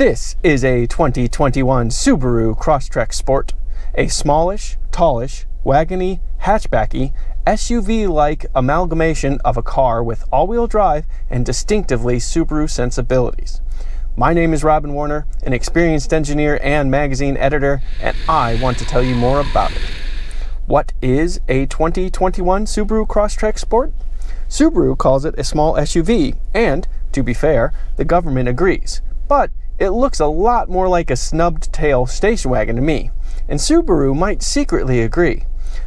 This is a 2021 Subaru Crosstrek Sport, a smallish, tallish, wagony, hatchbacky, SUV-like amalgamation of a car with all-wheel drive and distinctively Subaru sensibilities. My name is Robin Warner, an experienced engineer and magazine editor, and I want to tell you more about it. What is a 2021 Subaru Crosstrek Sport? Subaru calls it a small SUV, and, to be fair, the government agrees. But it looks a lot more like a snubbed tail station wagon to me, and Subaru might secretly agree.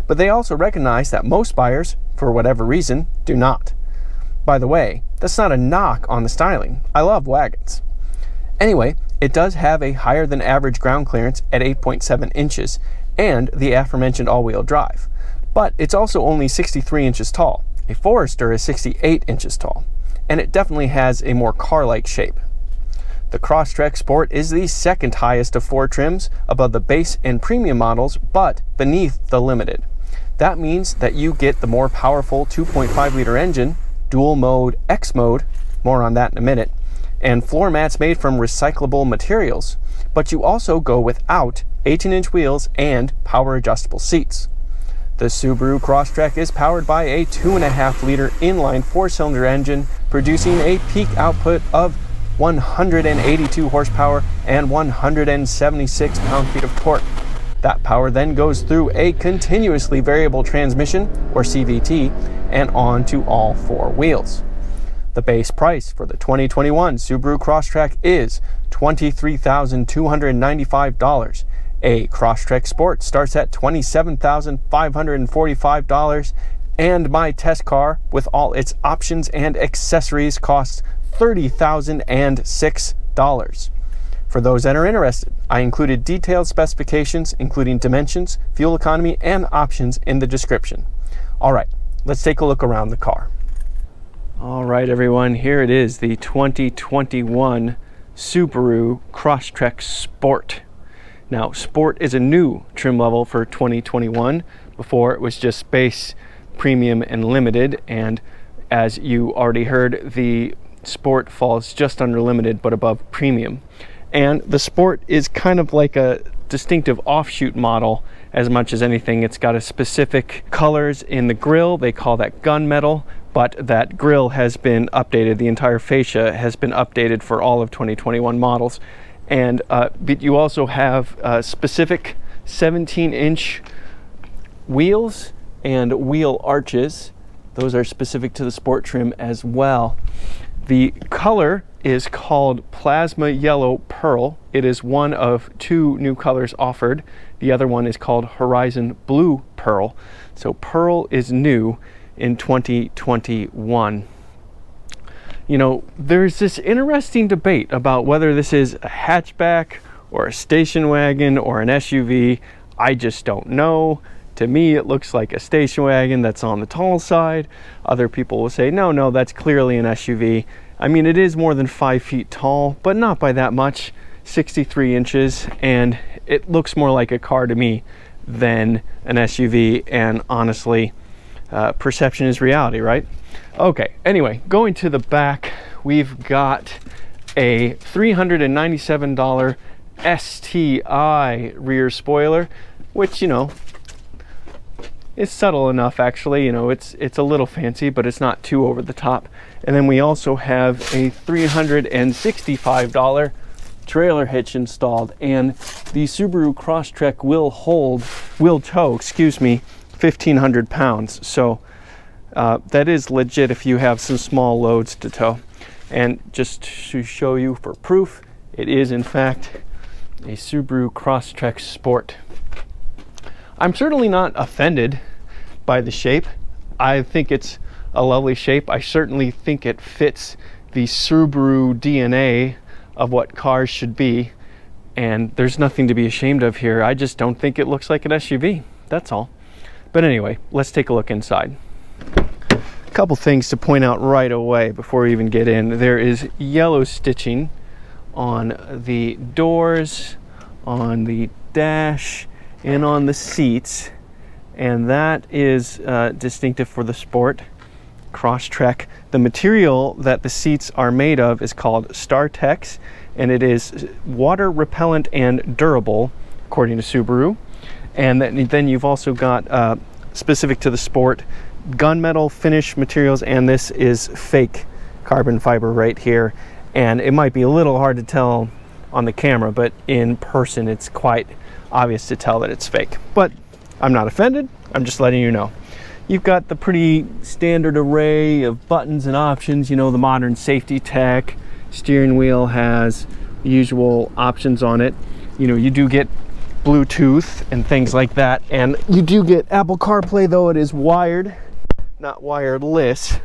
But they also recognize that most buyers, for whatever reason, do not. By the way, that's not a knock on the styling. I love wagons. Anyway, it does have a higher than average ground clearance at 8.7 inches and the aforementioned all-wheel drive. But it's also only 63 inches tall. A Forester is 68 inches tall, and it definitely has a more car-like shape. The Crosstrek Sport is the second highest of four trims, above the base and premium models, but beneath the limited. That means that you get the more powerful 2.5-liter engine, dual mode X mode, more on that in a minute, and floor mats made from recyclable materials, but you also go without 18-inch wheels and power adjustable seats. The Subaru Crosstrek is powered by a 2.5-liter inline-four-cylinder engine, producing a peak output of 182 horsepower and 176 pound-feet of torque. That power then goes through a continuously variable transmission, or CVT, and onto all four wheels. The base price for the 2021 Subaru Crosstrek is $23,295. A Crosstrek Sport starts at $27,545, and my test car, with all its options and accessories, costs $30,006. For those that are interested, I included detailed specifications, including dimensions, fuel economy, and options in the description. All right, let's take a look around the car. All right, everyone, here it is, the 2021 Subaru Crosstrek Sport. Now, Sport is a new trim level for 2021. Before, it was just base, premium, and limited, and as you already heard, the Sport falls just under limited but above premium. And the Sport is kind of like a distinctive offshoot model as much as anything. It's got a specific colors in the grille, they call that gunmetal, but that grille has been updated. The entire fascia has been updated for all of 2021 models. And but you also have specific 17-inch wheels and wheel arches. Those are specific to the Sport trim as well. The color is called Plasma Yellow Pearl. It is one of two new colors offered. The other one is called Horizon Blue Pearl. So Pearl is new in 2021. You know, there's this interesting debate about whether this is a hatchback or a station wagon or an SUV. I just don't know. To me, it looks like a station wagon that's on the tall side. Other people will say, no, that's clearly an SUV. I mean, it is more than 5 feet tall, but not by that much, 63 inches, and it looks more like a car to me than an SUV, and honestly, perception is reality, right? Okay, anyway, going to the back, we've got a $397 STI rear spoiler, which, you know, it's subtle enough, actually. You know, it's a little fancy, but it's not too over the top. And then we also have a $365 trailer hitch installed, and the Subaru Crosstrek will tow 1,500 pounds. So that is legit if you have some small loads to tow. And just to show you for proof, it is in fact a Subaru Crosstrek Sport. I'm certainly not offended by the shape. I think it's a lovely shape. I certainly think it fits the Subaru DNA of what cars should be, and there's nothing to be ashamed of here. I just don't think it looks like an SUV, that's all. But anyway, let's take a look inside. A couple things to point out right away before we even get in. There is yellow stitching on the doors, on the dash, and on the seats, and that is distinctive for the Sport Crosstrek. The material that the seats are made of is called StarTex, and it is water repellent and durable, according to Subaru. And then you've also got, specific to the Sport, gunmetal finish materials, and this is fake carbon fiber right here. And it might be a little hard to tell on the camera, but in person it's quite obvious to tell that it's fake. But I'm not offended, I'm just letting you know. You've got the pretty standard array of buttons and options, you know, the modern safety tech. Steering wheel has usual options on it. You know, you do get Bluetooth and things like that, and you do get Apple CarPlay, though it is wired, not wireless.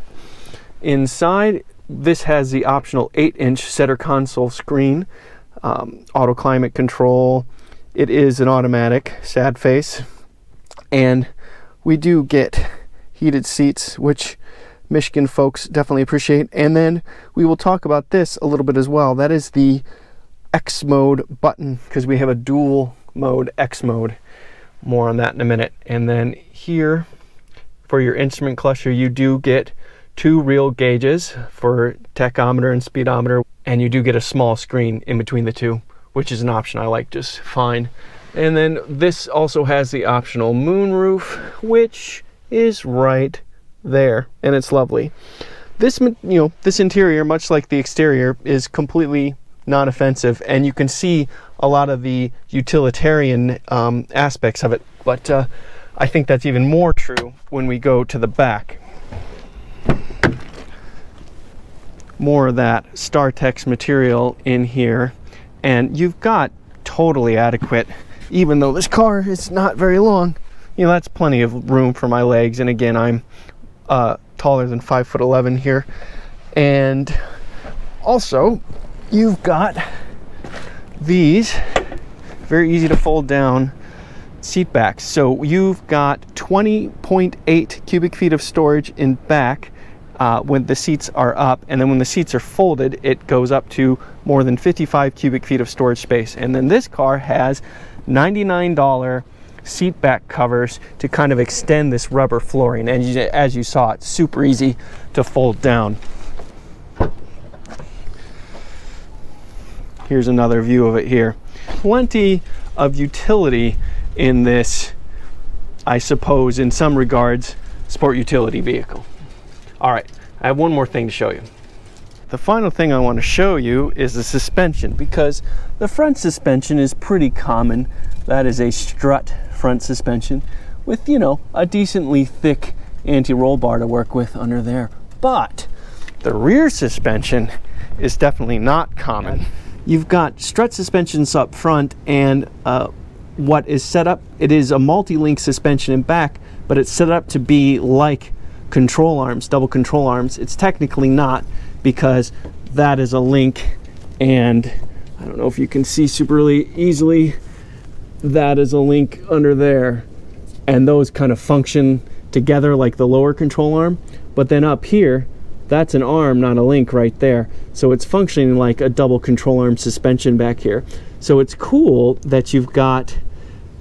Inside, this has the optional 8-inch center console screen, auto climate control. It is an automatic, sad face, and we do get heated seats, which Michigan folks definitely appreciate. And then we will talk about this a little bit as well. That is the X mode button, because we have a dual mode X mode. More on that in a minute. And then here for your instrument cluster, you do get 2 real gauges for tachometer and speedometer, and you do get a small screen in between the two, which is an option I like just fine. And then this also has the optional moonroof, which is right there, and it's lovely. This, you know, this interior, much like the exterior, is completely non-offensive, and you can see a lot of the utilitarian aspects of it. But I think that's even more true when we go to the back. More of that StarTex material in here, and you've got totally adequate, even though this car is not very long, you know, that's plenty of room for my legs. And again, I'm taller than 5'11" here. And also you've got these very easy to fold down seat backs. So you've got 20.8 cubic feet of storage in back when the seats are up, and then when the seats are folded, it goes up to more than 55 cubic feet of storage space. And then this car has $99 seat back covers to kind of extend this rubber flooring, and as you saw, it's super easy to fold down. Here's another view of it here. Plenty of utility in this, I suppose, in some regards, sport utility vehicle. All right, I have one more thing to show you. The final thing I want to show you is the suspension, because the front suspension is pretty common. That is a strut front suspension with, you know, a decently thick anti-roll bar to work with under there. But the rear suspension is definitely not common. You've got strut suspensions up front, and what is set up, it is a multi-link suspension in back, but it's set up to be like control arms, double control arms. It's technically not, because that is a link, and I don't know if you can see super really easily, that is a link under there, and those kind of function together like the lower control arm. But then up here, that's an arm, not a link right there. So it's functioning like a double control arm suspension back here. So it's cool that you've got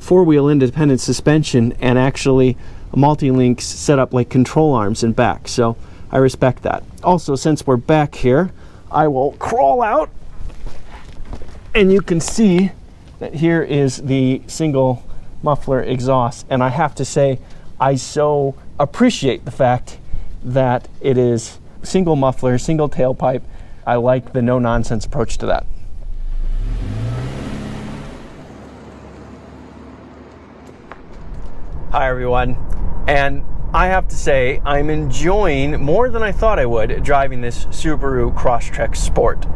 4-wheel independent suspension and actually multi-links set up like control arms in back. So I respect that. Also, since we're back here, I will crawl out, and you can see that here is the single muffler exhaust. And I have to say, I so appreciate the fact that it is single muffler, single tailpipe. I like the no-nonsense approach to that. Hi everyone, and I have to say I'm enjoying more than I thought I would driving this Subaru Crosstrek Sport.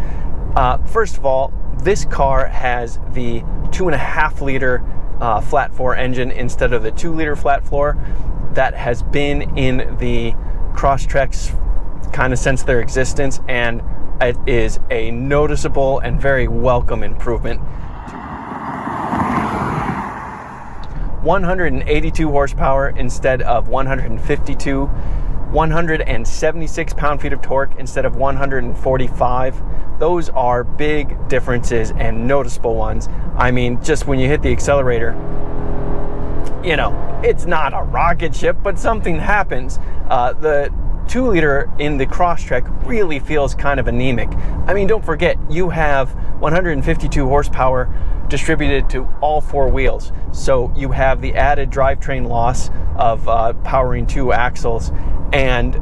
First of all, this car has the 2.5 liter flat 4 engine instead of the 2 liter flat 4 that has been in the Crosstreks kind of since their existence, and it is a noticeable and very welcome improvement. 182 horsepower instead of 152, 176 pound-feet of torque instead of 145. Those are big differences and noticeable ones. I mean, just when you hit the accelerator, you know, it's not a rocket ship, but something happens. The 2-liter in the Crosstrek really feels kind of anemic. I mean, don't forget, you have 152 horsepower distributed to all 4 wheels. So you have the added drivetrain loss of powering 2 axles, and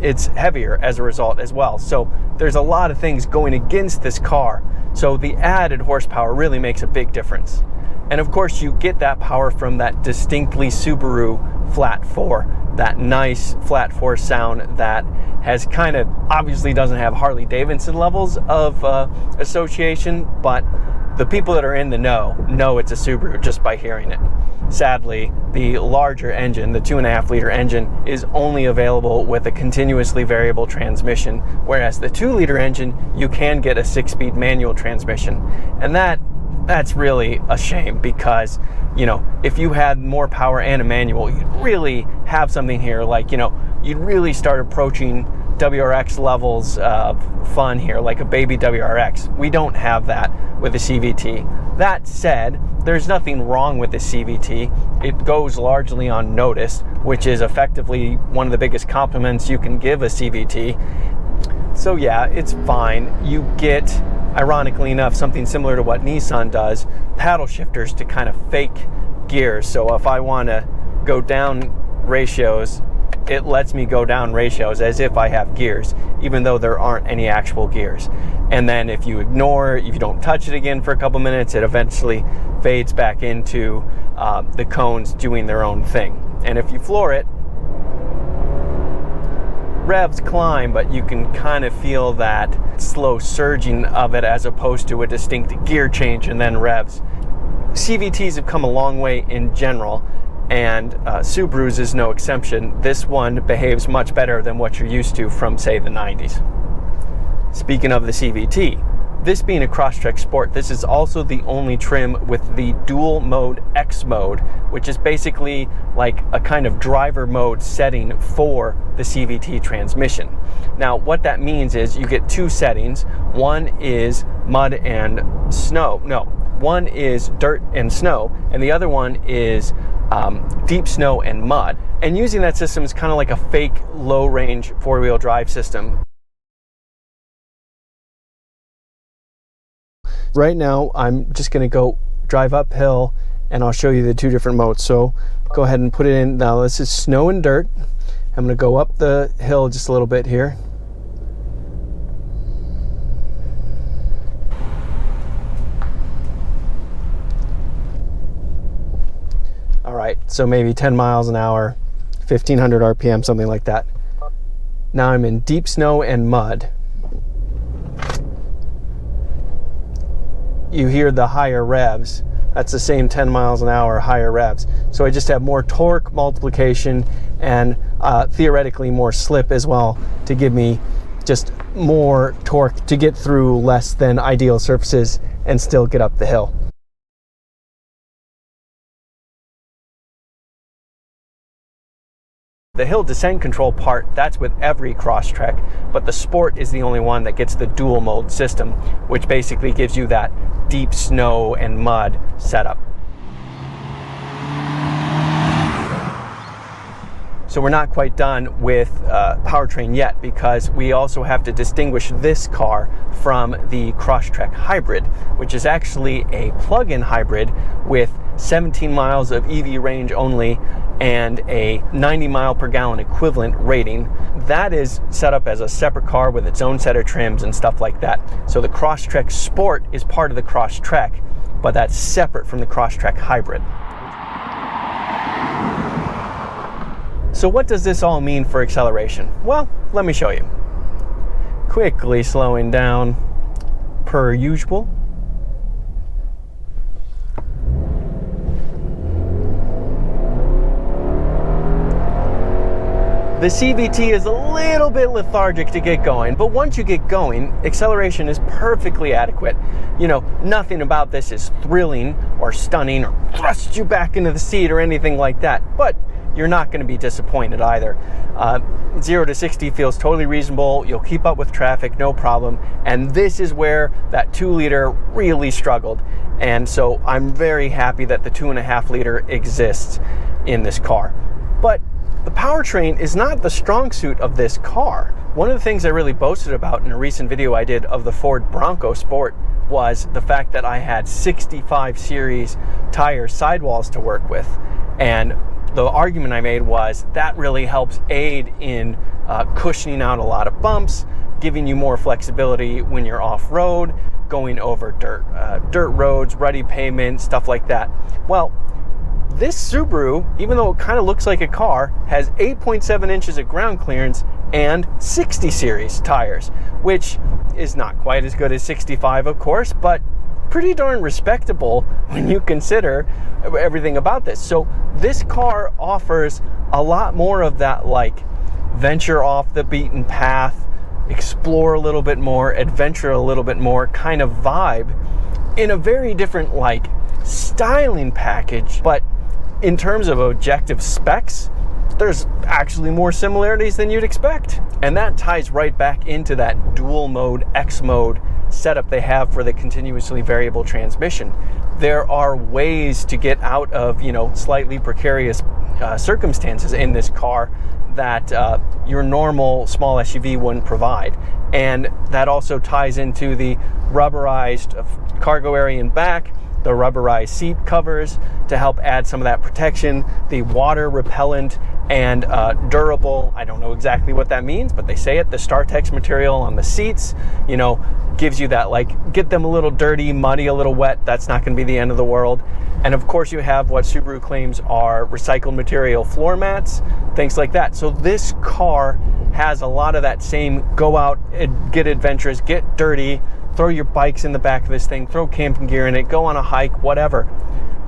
it's heavier as a result as well. So there's a lot of things going against this car. So the added horsepower really makes a big difference. And of course, you get that power from that distinctly Subaru flat 4, that nice flat 4 sound that has kind of obviously doesn't have Harley Davidson levels of association, but the people that are in the know it's a Subaru just by hearing it. Sadly, the larger engine, the 2.5-liter engine, is only available with a continuously variable transmission, whereas the 2-liter engine, you can get a 6-speed manual transmission. And that's really a shame, because, you know, if you had more power and a manual, you'd really have something here. Like, you know, you'd really start approaching WRX levels of fun here, like a baby WRX. We don't have that with the CVT. That said, there's nothing wrong with the CVT. It goes largely unnoticed, which is effectively one of the biggest compliments you can give a CVT. So yeah, it's fine. You get, ironically enough, something similar to what Nissan does, paddle shifters to kind of fake gears. So if I want to go down ratios, it lets me go down ratios as if I have gears, even though there aren't any actual gears. And then if you ignore, if you don't touch it again for a couple minutes, it eventually fades back into the cones doing their own thing. And if you floor it, revs climb, but you can kind of feel that slow surging of it as opposed to a distinct gear change and then revs. CVTs have come a long way in general, and Subaru's is no exception. This one behaves much better than what you're used to from, say, the 90s. Speaking of the CVT, this being a Crosstrek Sport, this is also the only trim with the dual mode X mode, which is basically like a kind of driver mode setting for the CVT transmission. Now, what that means is you get 2 settings. One is mud and snow. No, one is dirt and snow, and the other one is deep snow and mud. And using that system is kind of like a fake low-range 4-wheel drive system. Right now, I'm just going to go drive uphill, and I'll show you the 2 different modes. So go ahead and put it in. Now this is snow and dirt. I'm going to go up the hill just a little bit here. All right, so maybe 10 miles an hour, 1500 RPM, something like that. Now I'm in deep snow and mud. You hear the higher revs. That's the same 10 miles an hour, higher revs. So I just have more torque multiplication and theoretically more slip as well to give me just more torque to get through less than ideal surfaces and still get up the hill. The hill descent control part, that's with every Crosstrek, but the Sport is the only one that gets the dual mode system, which basically gives you that deep snow and mud setup. So we're not quite done with Powertrain yet, because we also have to distinguish this car from the Crosstrek Hybrid, which is actually a plug-in hybrid with 17 miles of EV range only and a 90 mile per gallon equivalent rating. That is set up as a separate car with its own set of trims and stuff like that. So the Crosstrek Sport is part of the Crosstrek, but that's separate from the Crosstrek Hybrid. So what does this all mean for acceleration? Well, let me show you. Quickly slowing down per usual. The CVT is a little bit lethargic to get going, but once you get going, acceleration is perfectly adequate. You know, nothing about this is thrilling or stunning or thrusts you back into the seat or anything like that, but you're not going to be disappointed either. 0 to 60 feels totally reasonable. You'll keep up with traffic, no problem. And this is where that 2-liter really struggled. And so I'm very happy that the 2.5-liter exists in this car. But the powertrain is not the strong suit of this car. One of the things I really boasted about in a recent video I did of the Ford Bronco Sport was the fact that I had 65 series tire sidewalls to work with. And the argument I made was that really helps aid in cushioning out a lot of bumps, giving you more flexibility when you're off-road, going over dirt roads, rutty pavement, stuff like that. Well, this Subaru, even though it kind of looks like a car, has 8.7 inches of ground clearance and 60 series tires, which is not quite as good as 65, of course, but pretty darn respectable when you consider everything about this. So this car offers a lot more of that, like, venture off the beaten path, explore a little bit more, adventure a little bit more kind of vibe in a very different, like, styling package. But in terms of objective specs, there's actually more similarities than you'd expect. And that ties right back into that dual mode, X mode setup they have for the continuously variable transmission. There are ways to get out of, slightly precarious circumstances in this car that your normal small SUV wouldn't provide. And that also ties into the rubberized cargo area in back, the rubberized seat covers to help add some of that protection, the water repellent and durable, I don't know exactly what that means, but they say it, the StarTex material on the seats, gives you that, like, get them a little dirty, muddy, a little wet, that's not going to be the end of the world. And of course you have what Subaru claims are recycled material floor mats, things like that. So this car has a lot of that same go out, get adventurous, get dirty, throw your bikes in the back of this thing, throw camping gear in it, go on a hike, whatever.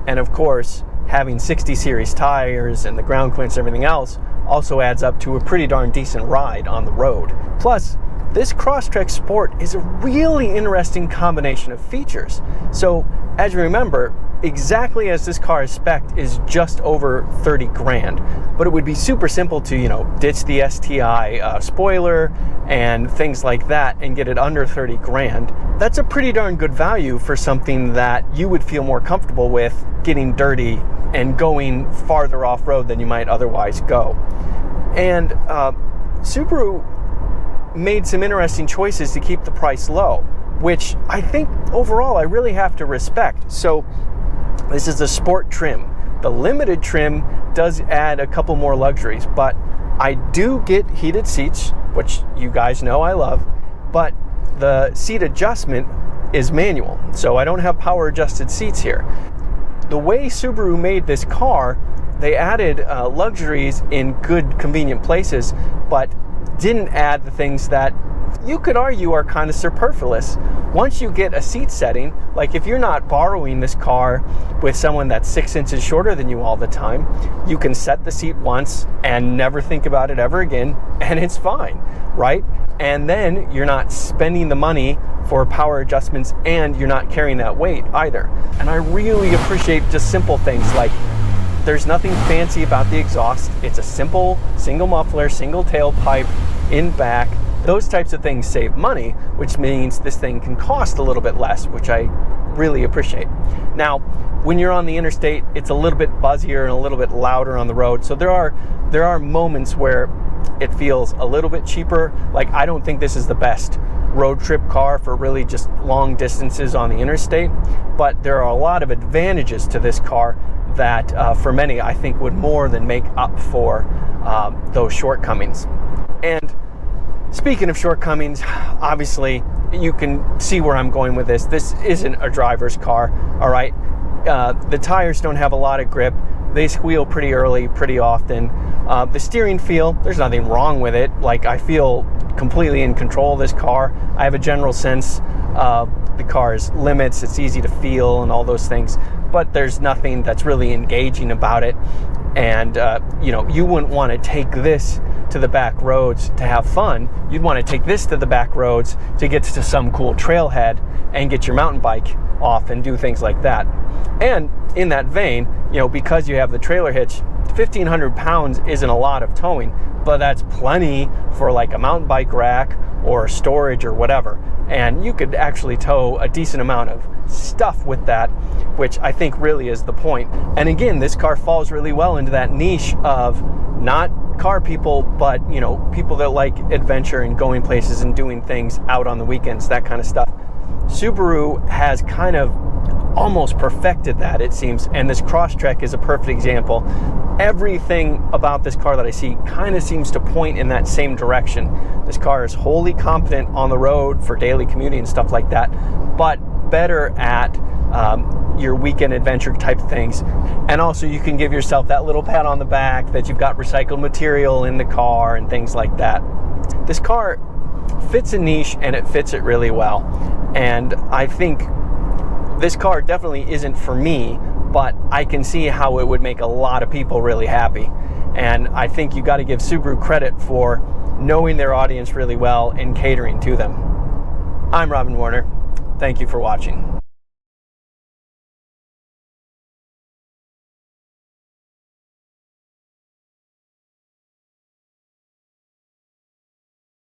And of course, having 60 series tires and the ground clearance and everything else also adds up to a pretty darn decent ride on the road. Plus, this Crosstrek Sport is a really interesting combination of features. So, as you remember, exactly as this car is spec'd is just over 30 grand, but it would be super simple to, ditch the STI spoiler and things like that and get it under 30 grand. That's a pretty darn good value for something that you would feel more comfortable with getting dirty and going farther off-road than you might otherwise go. And Subaru made some interesting choices to keep the price low, which I think overall I really have to respect. So this is the sport trim. The limited trim does add a couple more luxuries, but I do get heated seats, which you guys know I love, but the seat adjustment is manual, so I don't have power adjusted seats here. The way Subaru made this car, they added luxuries in good, convenient places, but didn't add the things that you could argue are kind of superfluous. Once you get a seat setting, like if you're not borrowing this car with someone that's 6 inches shorter than you all the time, you can set the seat once and never think about it ever again, and it's fine, right? And then you're not spending the money for power adjustments and you're not carrying that weight either. And I really appreciate just simple things like there's nothing fancy about the exhaust. It's a simple single muffler, single tailpipe in back. Those types of things save money, which means this thing can cost a little bit less, which I really appreciate. Now, when you're on the interstate, it's a little bit buzzier and a little bit louder on the road. So there are moments where it feels a little bit cheaper. Like, I don't think this is the best road trip car for really just long distances on the interstate, but there are a lot of advantages to this car that for many I think would more than make up for those shortcomings. And speaking of shortcomings, obviously you can see where I'm going with this. This isn't a driver's car, all right? The tires don't have a lot of grip. They squeal pretty early, pretty often. The steering feel, there's nothing wrong with it. Like, I feel completely in control of this car. I have a general sense of the car's limits. It's easy to feel and all those things, but there's nothing that's really engaging about it. And you wouldn't want to take this to the back roads to have fun. You'd want to take this to the back roads to get to some cool trailhead and get your mountain bike off and do things like that. And in that vein, because you have the trailer hitch, 1,500 pounds isn't a lot of towing, but that's plenty for like a mountain bike rack or storage or whatever. And you could actually tow a decent amount of stuff with that, which I think really is the point. And again, this car falls really well into that niche of not car people, but you know, people that like adventure and going places and doing things out on the weekends, that kind of stuff. Subaru has kind of almost perfected that, it seems, and this Crosstrek is a perfect example. Everything about this car that I see kind of seems to point in that same direction. This car is wholly competent on the road for daily commuting and stuff like that, but better at your weekend adventure type things. And also you can give yourself that little pat on the back that you've got recycled material in the car and things like that. This car fits a niche and it fits it really well. And I think this car definitely isn't for me, but I can see how it would make a lot of people really happy. And I think you got to give Subaru credit for knowing their audience really well and catering to them. I'm Robin Warner. Thank you for watching.